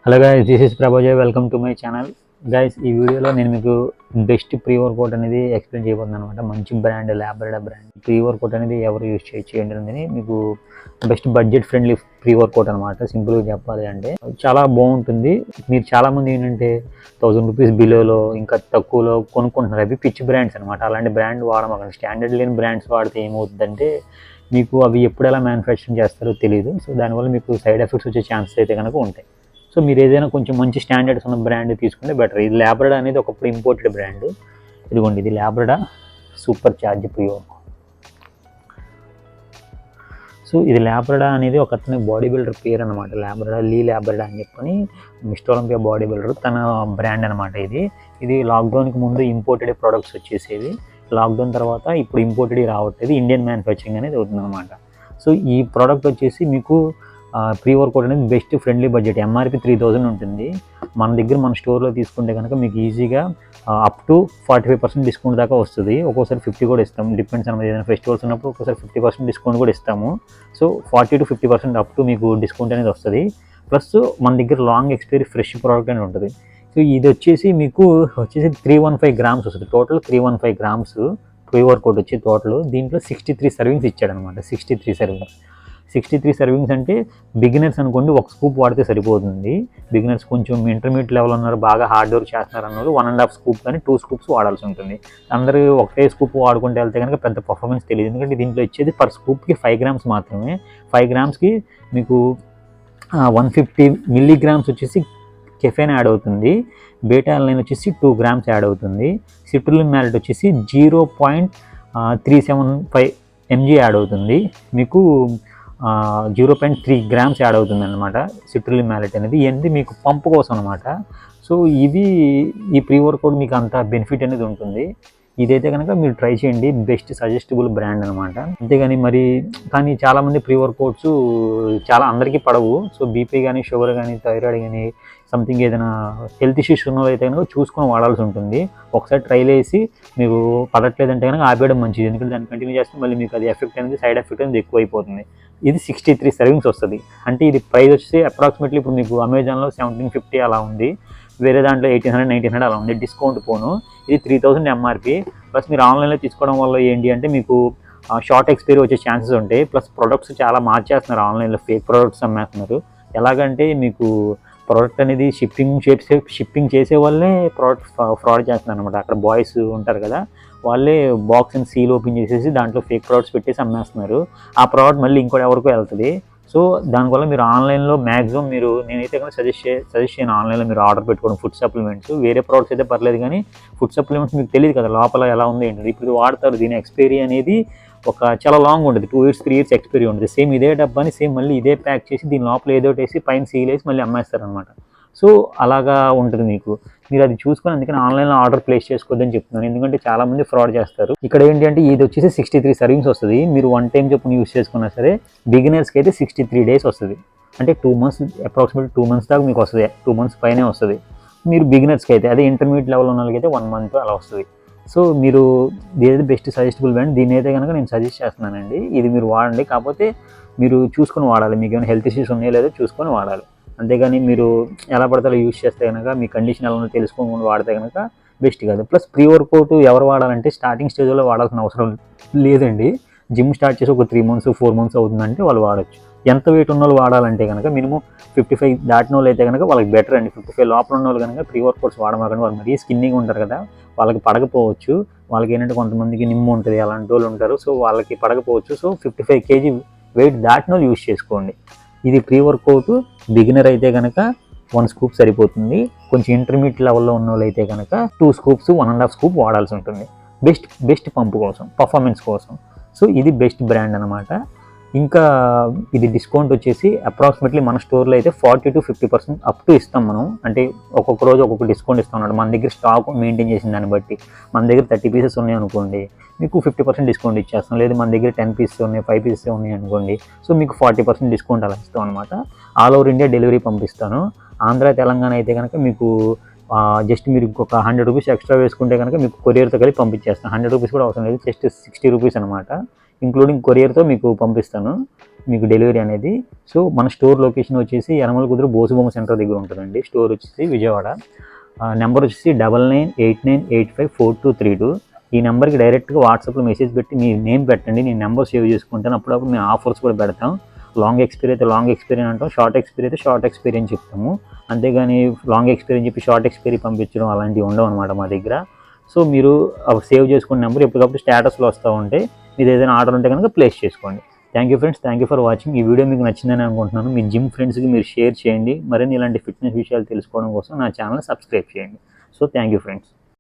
Hello guys, this is Prabhajay. Welcome to my channel. Guys, ఈ వీడియోలో నేను మీకు బెస్ట్ ప్రీ వర్కౌట్ అనేది ఎక్స్ప్లెయిన్ చేయబోతున్నాను అనమాట. మంచి brand, Labrada brand pre workout అనేది ఎవరు యూజ్ చేయొచ్చు ఏంటనేది మీకు best budget friendly pre workout అనమాట. సింపుల్గా చెప్పాలి అంటే చాలా బాగుంటుంది. మీరు చాలామంది ఏంటంటే 1000 రూపీస్ బిలోలో ఇంకా తక్కువలో కొనుక్కుంటున్నారు. అవి పిచ్ బ్రాండ్స్ అనమాట. అలాంటి బ్రాండ్ వాడమాకండి. స్టాండర్డ్ లేని బ్రాండ్స్ వాడితే ఏమవుతుందంటే మీకు అవి ఎప్పుడు ఎలా మ్యానుఫ్యాక్చరింగ్ చేస్తారో తెలియదు. సో దానివల్ల మీకు సైడ్ ఎఫెక్ట్స్ వచ్చే ఛాన్సెస్ అయితే కనుక ఉంటాయి. సో మీరు ఏదైనా కొంచెం మంచి స్టాండర్డ్స్ ఉన్న బ్రాండ్ తీసుకుంటే బెటర్. ఇది లాబ్రడా అనేది ఒకప్పుడు ఇంపోర్టెడ్ బ్రాండ్. ఇదిగోండి, ఇది లాబ్రడా సూపర్ చార్జ్ ప్రియో. సో ఇది లాబ్రడా అనేది ఒక అతని బాడీ బిల్డర్ పేరు అనమాట. లాబ్రడా, లాబ్రడా అని చెప్పని మిస్టర్ ఒలింపియా బాడీ బిల్డర్ తన బ్రాండ్ అనమాట. ఇది లాక్డౌన్కి ముందు ఇంపోర్టెడ్ ప్రొడక్ట్స్ వచ్చేసేవి. లాక్డౌన్ తర్వాత ఇప్పుడు ఇంపోర్టెడ్ రావట్లేదు, ఇండియన్ మ్యానుఫ్యాక్చరింగ్ అనేది అవుతుంది అనమాట. సో ఈ ప్రోడక్ట్ వచ్చేసి మీకు ప్రీ వర్కౌట్ అనేది బెస్ట్ ఫ్రెండ్లీ బడ్జెట్. ఎంఆర్పి 3000 ఉంటుంది. మన దగ్గర మన స్టోర్లో తీసుకుంటే కనుక మీకు ఈజీగా అప్ టు 45% డిస్కౌంట్ దాకా వస్తుంది. ఒక్కోసారి 50 కూడా ఇస్తాము. డిపెండ్స్ అనమాట. ఏదైనా ఫెస్టివల్స్ ఉన్నప్పుడు ఒక్కోసారి 50% డిస్కౌంట్ కూడా ఇస్తాము. సో 40 to 50% అప్ టు మీకు డిస్కౌంట్ అనేది వస్తుంది. ప్లస్ మన దగ్గర లాంగ్ ఎక్స్పైరీ ఫ్రెష్ ప్రోడక్ట్ అనేది ఉంటుంది. సో ఇది వచ్చేసి మీకు 315 గ్రామ్స్ వస్తుంది. టోటల్ 315 గ్రామ్స్ ప్రీ వర్కౌట్ వచ్చి టోటల్. దీంట్లో 63 సర్వింగ్స్ ఇచ్చాడనమాట. 63 సర్వింగ్స్ అంటే బిగినర్స్ అనుకోండి, ఒక స్కూప్ వాడితే సరిపోతుంది. బిగినర్స్ కొంచెం ఇంటర్మీడియట్ లెవెల్ ఉన్నారు, బాగా హార్డ్ వర్క్ చేస్తున్నారు అన్నారు 1.5 స్కూప్ కానీ 2 స్కూప్స్ వాడాల్సి ఉంటుంది. అందరూ ఒకటే స్కూప్ వాడుకుంటే వెళ్తే కనుక పెద్ద పర్ఫార్మెన్స్ తెలియదు. ఎందుకంటే దీంట్లో ఇచ్చేది పర్ స్కూప్కి 5 గ్రామ్స్ మాత్రమే. 5 గ్రామ్స్కి మీకు 150 మిల్లీగ్రామ్స్ వచ్చేసి కెఫెన్ యాడ్ అవుతుంది. బీటా అలైన్ వచ్చేసి 2 గ్రామ్స్ యాడ్ అవుతుంది. సిట్రులిన్ మ్యాలెట్ వచ్చేసి 0.375 mg యాడ్ అవుతుంది. మీకు 0.3 గ్రామ్స్ యాడ్ అవుతుంది అనమాట సిట్రులిన్ మ్యాలెట్ అనేది. ఇవన్నీ మీకు పంపు కోసం అనమాట. సో ఇవి ఈ ప్రీ వర్కౌట్ మీకు అంత బెనిఫిట్ అనేది ఉంటుంది. ఇదైతే కనుక మీరు ట్రై చేయండి. బెస్ట్ సజెస్టబుల్ బ్రాండ్ అనమాట. అంతేగాని కానీ చాలామంది ప్రీ వర్కౌట్స్ చాలా అందరికీ పడవు. సో బీపీ కానీ, షుగర్ కానీ, థైరాయిడ్ కానీ, సంథింగ్ ఏదైనా హెల్త్ ఇష్యూస్ ఉన్న అయితే కనుక చూసుకొని వాడాల్సి ఉంటుంది. ఒకసారి ట్రైల్ వేసి మీకు పడట్లేదంటే కనుక ఆపేయడం మంచిది. ఎందుకంటే దాన్ని కంటిన్యూ చేస్తే మళ్ళీ మీకు అది ఎఫెక్ట్ అనేది, సైడ్ ఎఫెక్ట్ అనేది ఎక్కువ అయిపోతుంది. ఇది 63 సర్వింగ్స్ వస్తుంది. అంటే ఇది ప్రైస్ వచ్చేసి అప్రాక్సిమేట్లీ ఇప్పుడు మీకు అమెజాన్లో 1750 అలా ఉంది. వేరే దాంట్లో 1800, 1900 అలా ఉంది డిస్కౌంట్ పోను. ఇది 3000 ఎంఆర్పి. ప్లస్ మీరు ఆన్లైన్లో తీసుకోవడం వల్ల ఏంటి అంటే మీకు షార్ట్ ఎక్స్పైరీ వచ్చే ఛాన్సెస్ ఉంటాయి. ప్లస్ ప్రొడక్ట్స్ చాలా మార్చేస్తున్నారు. ఆన్లైన్లో ఫేక్ ప్రొడక్ట్స్ అమ్మేస్తున్నారు. ఎలాగంటే మీకు ప్రోడక్ట్ అనేది షిప్పింగ్ చేసే వాళ్ళే ప్రోడక్ట్ ఫ్రాడ్ చేస్తున్నారు అనమాట. అక్కడ బాయ్స్ ఉంటారు కదా, వాళ్ళే బాక్స్ అండ్ సీల్ ఓపెన్ చేసేసి దాంట్లో ఫేక్ ప్రోడక్ట్స్ పెట్టేసి అమ్మేస్తున్నారు. ఆ ప్రోడక్ట్ మళ్ళీ ఇంకోటి ఎవరికో వెళ్తుంది. సో దానివల్ల మీరు ఆన్లైన్లో మ్యాక్సిమం నేనైతే కనుక సజెస్ట్ చేయను ఆన్లైన్లో మీరు ఆర్డర్ పెట్టుకోవడం. ఫుడ్ సప్లిమెంట్స్, వేరే ప్రోడక్ట్స్ అయితే పర్లేదు, కానీ ఫుడ్ సప్లిమెంట్స్ మీకు తెలియదు కదా లోపల ఎలా ఉంది ఏంటంటే. ఇప్పుడు వాడతారు, దీని ఎక్స్పైరీ అనేది చాలా లాంగ్ ఉంటుంది. 2 years 3 years ఎక్స్పైరీ ఉంటుంది. సేమ్ ఇదే డబ్బాని సేమ్ మళ్ళీ ఇదే ప్యాక్ చేసి దీని లోపల ఏదో వేసి పైన సీల్ వేసి మళ్ళీ అమ్మేస్తారనమాట. సో అలాగా ఉంటుంది మీకు. మీరు అది చూసుకొని అందుకని ఆన్లైన్లో ఆర్డర్ ప్లేస్ చేసుకోవద్దని చెప్తున్నాను. ఎందుకంటే చాలామంది ఫ్రాడ్ చేస్తారు. ఇక్కడ ఏంటి అంటే ఇది వచ్చేసి 63 సర్వింగ్స్ వస్తుంది. మీరు 1 time చొప్పున యూస్ చేసుకున్నా సరే బిగినర్స్కి అయితే 63 days వస్తుంది. అంటే 2 months, అప్రాక్సిమేట్లీ 2 months దాకా మీకు వస్తుంది. 2 months పైనే వస్తుంది మీరు బిగినర్స్కి అయితే. అదే ఇంటర్మీడియట్ లెవెల్ ఉన్న వాళ్ళకి అయితే 1 month అలా వస్తుంది. సో మీరు ఏదైతే బెస్ట్ సజెస్టబుల్ బ్రాండ్, దీన్ని అయితే కనుక నేను సజెస్ట్ చేస్తున్నానండి. ఇది మీరు వాడండి. కాకపోతే మీరు చూసుకొని వాడాలి. మీకు ఏమైనా హెల్త్ ఇష్యూస్ ఉన్నాయో లేదో చూసుకొని వాడాలి. అంతేగాని మీరు ఎలా పడతారో యూజ్ చేస్తే కనుక మీ కండిషన్ ఎలా ఉందో తెలుసుకొని వాడితే కనుక బెస్ట్ కాదు. ప్లస్ ప్రీ వర్కౌట్ ఎవరు వాడాలంటే స్టార్టింగ్ స్టేజ్లో వాడాల్సిన అవసరం లేదండి. జిమ్ స్టార్ట్ చేసి ఒక 3 months 4 months అవుతుందంటే వాళ్ళు వాడచ్చు. ఎంత వెయిట్ ఉన్న వాళ్ళు వాడాలంటే కనుక మినిమం 55 దాటిన వాళ్ళు అయితే కనుక వాళ్ళకి బెటర్ అండి. 55 లోపల ఉన్న వాళ్ళు కనుక ప్రీ వర్కౌట్స్ వాడమాకండి. వాళ్ళు మరీ స్కిన్నింగ్ ఉంటారు కదా, వాళ్ళకి పడకపోవచ్చు. వాళ్ళకి ఏంటంటే కొంతమందికి నిమ్ము ఉంటుంది, అలాంటి వాళ్ళు ఉంటారు. సో వాళ్ళకి పడకపోవచ్చు. సో 55 kg వెయిట్ దాటిన వాళ్ళు యూజ్ చేసుకోండి. ఇది ప్రీ వర్కౌట్. బిగినర్ అయితే కనుక 1 scoop సరిపోతుంది. కొంచెం ఇంటర్మీడియట్ లెవెల్లో ఉన్న వాళ్ళు అయితే కనుక 2 scoops 1.5 scoop వాడాల్సి ఉంటుంది. బెస్ట్ పంపు కోసం, పర్ఫార్మెన్స్ కోసం. సో ఇది బెస్ట్ బ్రాండ్ అనమాట. ఇంకా ఇది డిస్కౌంట్ వచ్చేసి అప్రాక్సిమేట్లీ మన స్టోర్లో అయితే 40 to 50% అప్ టు ఇస్తాం మనం. అంటే ఒక్కొక్క రోజు ఒక్కొక్క డిస్కౌంట్ ఇస్తాం అన్నమాట. మన దగ్గర స్టాక్ మెయింటైన్ చేసిన దాన్ని బట్టి. మన దగ్గర 30 pieces ఉన్నాయి అనుకోండి, మీకు 50% డిస్కౌంట్ ఇచ్చేస్తాం. లేదు మన దగ్గర 10 pieces ఉన్నాయి, 5 pieces ఉన్నాయి అనుకోండి, సో మీకు 40% డిస్కౌంట్ అలా ఇస్తాం అనమాట. ఆల్ ఓవర్ ఇండియా డెలివరీ పంపిస్తాను. ఆంధ్ర, తెలంగాణ అయితే కనుక మీకు జస్ట్ మీరు ఇంకొక 100 రూపీస్ ఎక్స్ట్రా వేసుకుంటే కనుక మీకు కొరియర్తో కలిపి పంపించేస్తాను. 100 రూపీస్ కూడా అవసరం లేదు, జస్ట్ 60 రూపీస్ అనమాట. ఇంక్లూడింగ్ కొరియర్తో మీకు పంపిస్తాను మీకు డెలివరీ అనేది. సో మన స్టోర్ లొకేషన్ వచ్చేసి యనమల కుదురు బోసుబొమ్మ సెంటర్ దగ్గర ఉంటుందండి. స్టోర్ వచ్చేసి విజయవాడ. నెంబర్ వచ్చేసి 9989854232. ఈ నెంబర్కి డైరెక్ట్గా వాట్సాప్లో మెసేజ్ పెట్టి మీ నేమ్ పెట్టండి, నేను నెంబర్ సేవ్ చేసుకుంటాను. అప్పుడప్పుడు మేము ఆఫర్స్ కూడా పెడతాం. లాంగ్ ఎక్స్పైరీ అయితే లాంగ్ ఎక్స్పైరీ అంటాం, షార్ట్ ఎక్స్పైరీ అయితే షార్ట్ ఎక్స్పైరీ అని చెప్తాము. అంతేగాని లాంగ్ ఎక్స్పైరీ అని చెప్పి షార్ట్ ఎక్స్పైరీ పంపించడం అలాంటివి ఉండవు అనమాట మా దగ్గర. సో మీరు సేవ్ చేసుకున్న నెంబర్ ఎప్పటికప్పుడు స్టేటస్లో వస్తూ ఉంటే మీరు ఏదైనా ఆర్డర్ ఉంటే కనుక ప్లేస్ చేసుకోండి. Thank you friends, thank you for watching. ఈ వీడియో మీకు నచ్చిందని అనుకుంటున్నాను. మీ జిమ్ ఫ్రెండ్స్కి మీరు షేర్ చేయండి. మరిన్ని ఇలాంటి ఫిట్నెస్ విషయాలు తెలుసుకోవడం కోసం నా ఛానల్ సబ్స్క్రైబ్ చేయండి. So thank you friends.